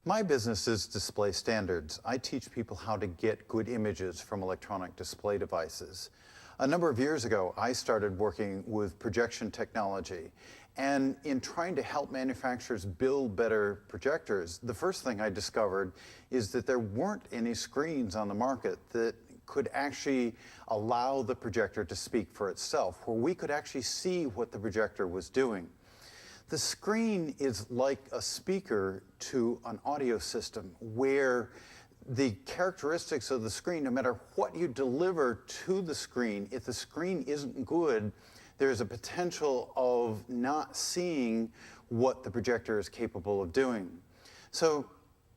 My business is Display Standards. I teach people how to get good images from electronic display devices. A number of years ago, I started working with projection technology. And in trying to help manufacturers build better projectors, the first thing I discovered is that there weren't any screens on the market that could actually allow the projector to speak for itself, where we could actually see what the projector was doing. The screen is like a speaker to an audio system where the characteristics of the screen, no matter what you deliver to the screen, if the screen isn't good, there's a potential of not seeing what the projector is capable of doing. So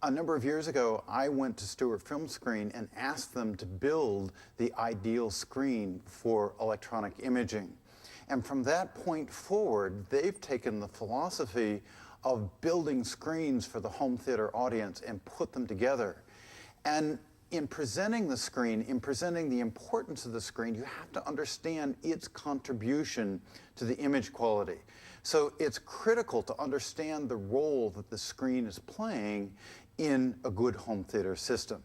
a number of years ago, I went to Stewart Filmscreen and asked them to build the ideal screen for electronic imaging. And from that point forward, they've taken the philosophy of building screens for the home theater audience and put them together. And in presenting the screen, in presenting the importance of the screen, you have to understand its contribution to the image quality. So it's critical to understand the role that the screen is playing in a good home theater system.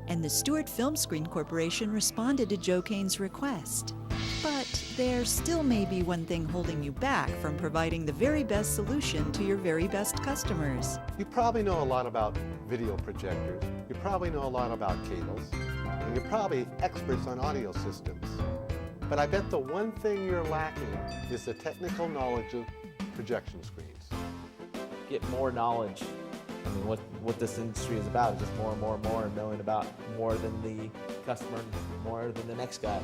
And the Stewart Filmscreen Corporation responded to Joe Kane's request. But there still may be one thing holding you back from providing the very best solution to your very best customers. You probably know a lot about video projectors, you probably know a lot about cables, and you're probably experts on audio systems. But I bet the one thing you're lacking is the technical knowledge of projection screens. Get more knowledge. I mean, what this industry is about is just more and more and more, and knowing about more than the customer, more than the next guy.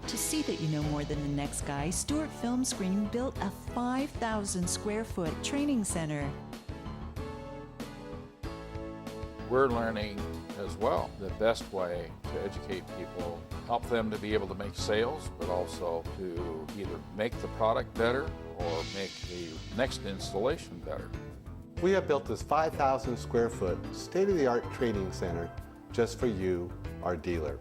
To see that you know more than the next guy, Stewart Filmscreen built a 5,000 square foot training center. We're learning as well the best way to educate people, help them to be able to make sales, but also to either make the product better or make the next installation better. We have built this 5,000 square foot state-of-the-art training center just for you, our dealer.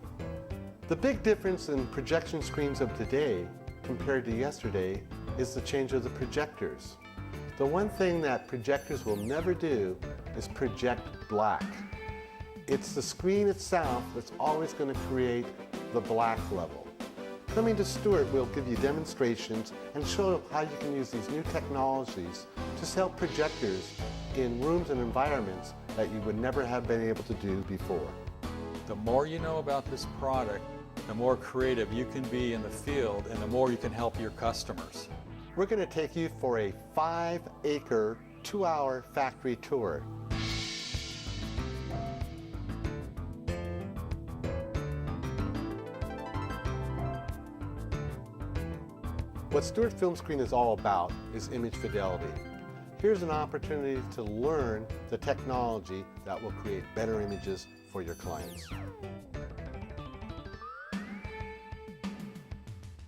The big difference in projection screens of today compared to yesterday is the change of the projectors. The one thing that projectors will never do is project black. It's the screen itself that's always going to create the black level. Coming to Stewart, we'll give you demonstrations and show how you can use these new technologies to sell projectors in rooms and environments that you would never have been able to do before. The more you know about this product, the more creative you can be in the field and the more you can help your customers. We're going to take you for a 5-acre, 2-hour factory tour. What Stewart Filmscreen is all about is image fidelity. Here's an opportunity to learn the technology that will create better images for your clients.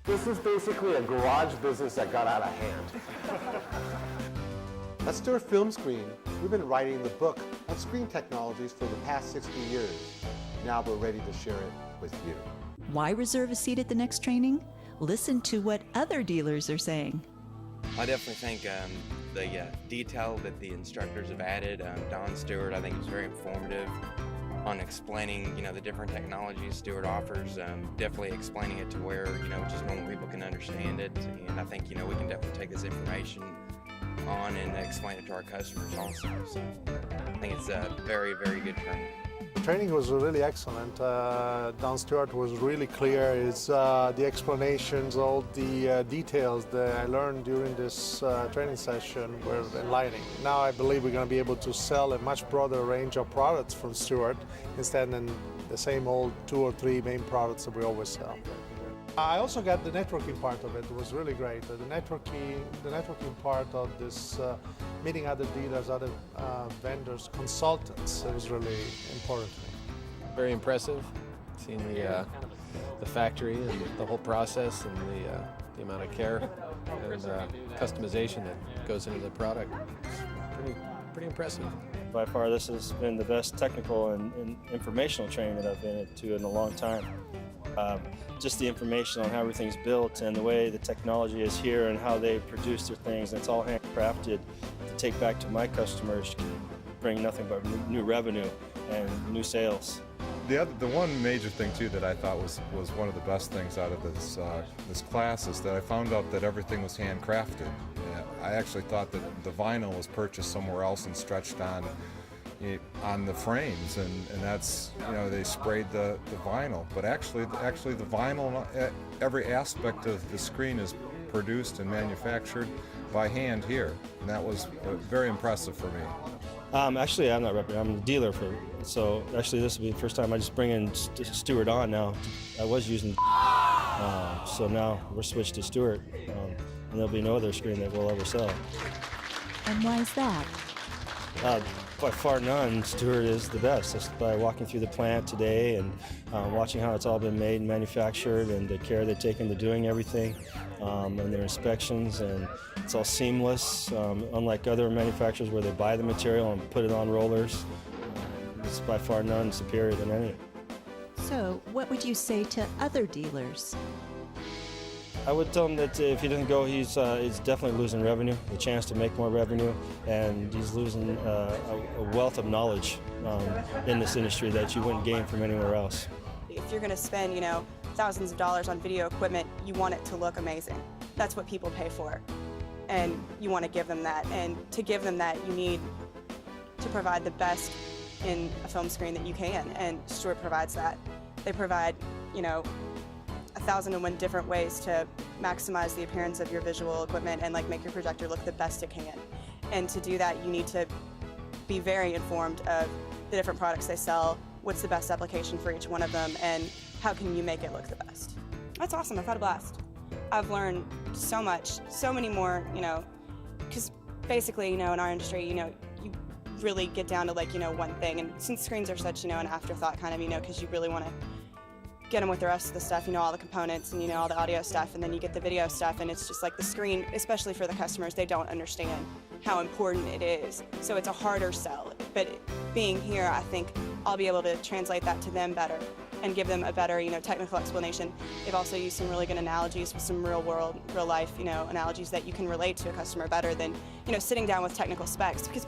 This is basically a garage business that got out of hand. At Stewart Filmscreen, we've been writing the book on screen technologies for the past 60 years. Now we're ready to share it with you. Why reserve a seat at the next training? Listen to what other dealers are saying. I definitely think the detail that the instructors have added, Don Stewart, I think was very informative on explaining, the different technologies Stewart offers, definitely explaining it to where, just normal people can understand it. And I think, we can definitely take this information on and explain it to our customers also. So I think it's a very, very good training. The training was really excellent. Don Stewart was really clear. The explanations, all the details that I learned during this training session were enlightening. Now I believe we're going to be able to sell a much broader range of products from Stewart instead of the same old 2 or 3 main products that we always sell. I also got the networking part of it. It was really great. The networking part of this meeting other dealers, other vendors, consultants, it was really important to me. Very impressive, seeing the factory and the whole process and the amount of care and customization that goes into the product. It's pretty impressive. By far, this has been the best technical and informational training that I've been to in a long time. Just the information on how everything's built and the way the technology is here and how they produce their things, and it's all handcrafted to take back to my customers. bring nothing but new revenue and new sales. The one major thing too that I thought was one of the best things out of this class is that I found out that everything was handcrafted. I actually thought that the vinyl was purchased somewhere else and stretched on the frames, and that's, you know, they sprayed the vinyl. But actually the vinyl, every aspect of the screen is produced and manufactured by hand here, and that was very impressive for me. Actually, I'm not representing. I'm a dealer so actually this will be the first time I just bring in Stewart on now. I was using, so now we're switched to Stewart, and there'll be no other screen that we'll ever sell. And why is that? By far none, Stewart is the best. Just by walking through the plant today and watching how it's all been made and manufactured and the care they take into doing everything and their inspections, and it's all seamless, unlike other manufacturers where they buy the material and put it on rollers. It's by far none superior than any. So, what would you say to other dealers? I would tell him that if he doesn't go, he's definitely losing revenue, the chance to make more revenue, and he's losing a wealth of knowledge in this industry that you wouldn't gain from anywhere else. If you're going to spend, you know, thousands of dollars on video equipment, you want it to look amazing. That's what people pay for, and you want to give them that. And to give them that, you need to provide the best in a film screen that you can, and Stewart provides that. They provide, you know, 1,001 different ways to maximize the appearance of your visual equipment and like make your projector look the best it can. And to do that, you need to be very informed of the different products they sell, what's the best application for each one of them, and how can you make it look the best. That's awesome. I've had a blast. I've learned so much, so many more, you know, because basically, you know, in our industry, you know, you really get down to like, you know, one thing. And since screens are such, you know, an afterthought kind of, you know, because you really want to get them with the rest of the stuff, you know, all the components and, you know, all the audio stuff, and then you get the video stuff, and it's just like the screen, especially for the customers, they don't understand how important it is. So it's a harder sell. But being here, I think I'll be able to translate that to them better and give them a better, you know, technical explanation. They've also used some really good analogies with some real world, real life, you know, analogies that you can relate to a customer better than, you know, sitting down with technical specs, because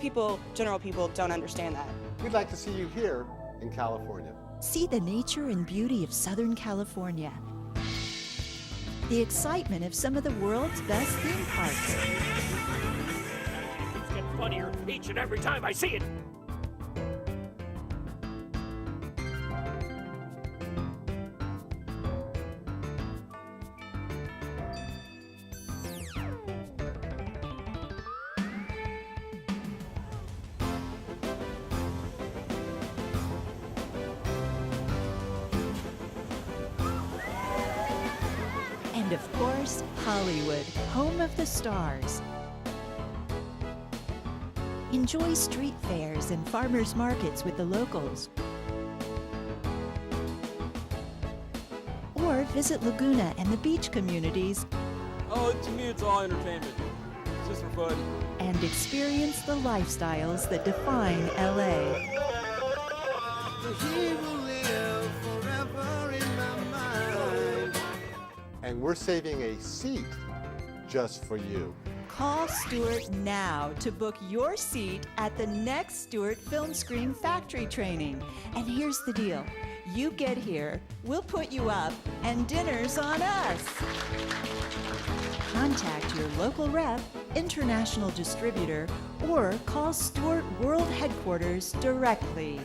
general people don't understand that. We'd like to see you here in California. See the nature and beauty of Southern California. The excitement of some of the world's best theme parks. Things get funnier each and every time I see it. And of course, Hollywood, home of the stars. Enjoy street fairs and farmers markets with the locals. Or visit Laguna and the beach communities. Oh, to me it's all entertainment. It's just for fun. And experience the lifestyles that define LA. And we're saving a seat just for you. Call Stewart now to book your seat at the next Stewart Filmscreen factory training. And here's the deal. You get here, we'll put you up, and dinner's on us. Contact your local rep, international distributor, or call Stewart World Headquarters directly.